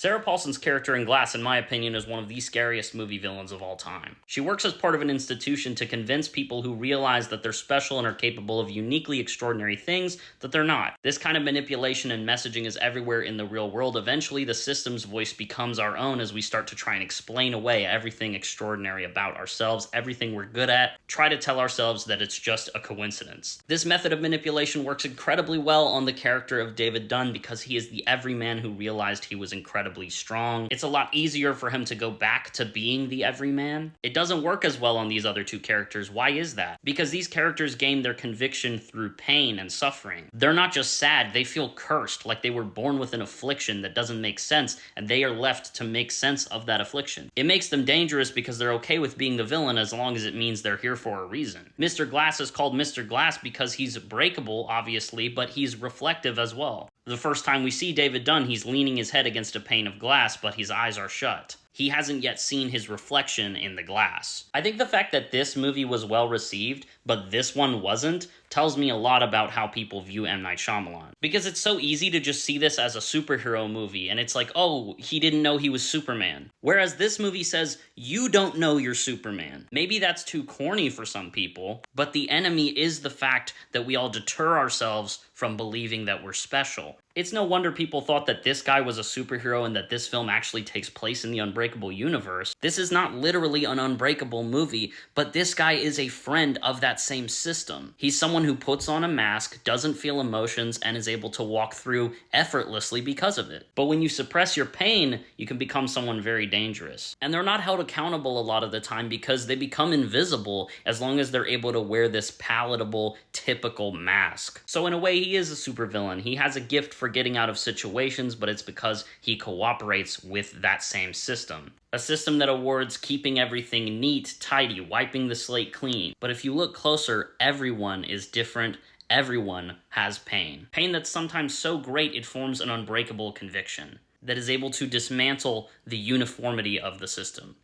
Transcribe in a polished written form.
Sarah Paulson's character in Glass, in my opinion, is one of the scariest movie villains of all time. She works as part of an institution to convince people who realize that they're special and are capable of uniquely extraordinary things that they're not. This kind of manipulation and messaging is everywhere in the real world. Eventually, the system's voice becomes our own as we start to try and explain away everything extraordinary about ourselves, everything we're good at, try to tell ourselves that it's just a coincidence. This method of manipulation works incredibly well on the character of David Dunn because he is the everyman who realized he was incredibly strong. It's a lot easier for him to go back to being the everyman. It doesn't work as well on these other two characters. Why is that? Because these characters gain their conviction through pain and suffering. They're not just sad, they feel cursed, like they were born with an affliction that doesn't make sense, and they are left to make sense of that affliction. It makes them dangerous because they're okay with being the villain as long as it means they're here for a reason. Mr. Glass is called Mr. Glass because he's breakable, obviously, but he's reflective as well. The first time we see David Dunn, he's leaning his head against a pane of glass, but his eyes are shut. He hasn't yet seen his reflection in the glass. I think the fact that this movie was well received, but this one wasn't, tells me a lot about how people view M. Night Shyamalan. Because it's so easy to just see this as a superhero movie, and it's like, oh, he didn't know he was Superman. Whereas this movie says, you don't know you're Superman. Maybe that's too corny for some people, but the enemy is the fact that we all deter ourselves from believing that we're special. It's no wonder people thought that this guy was a superhero and that this film actually takes place in the Unbreakable universe. This is not literally an Unbreakable movie, but this guy is a friend of that same system. He's someone who puts on a mask, doesn't feel emotions, and is able to walk through effortlessly because of it. But when you suppress your pain, you can become someone very dangerous. And they're not held accountable a lot of the time because they become invisible as long as they're able to wear this palatable, typical mask. So in a way, he is a supervillain. He has a gift for getting out of situations, but it's because he cooperates with that same system. A system that awards keeping everything neat, tidy, wiping the slate clean. But if you look closer, everyone is different. Everyone has pain. Pain that's sometimes so great it forms an unbreakable conviction that is able to dismantle the uniformity of the system.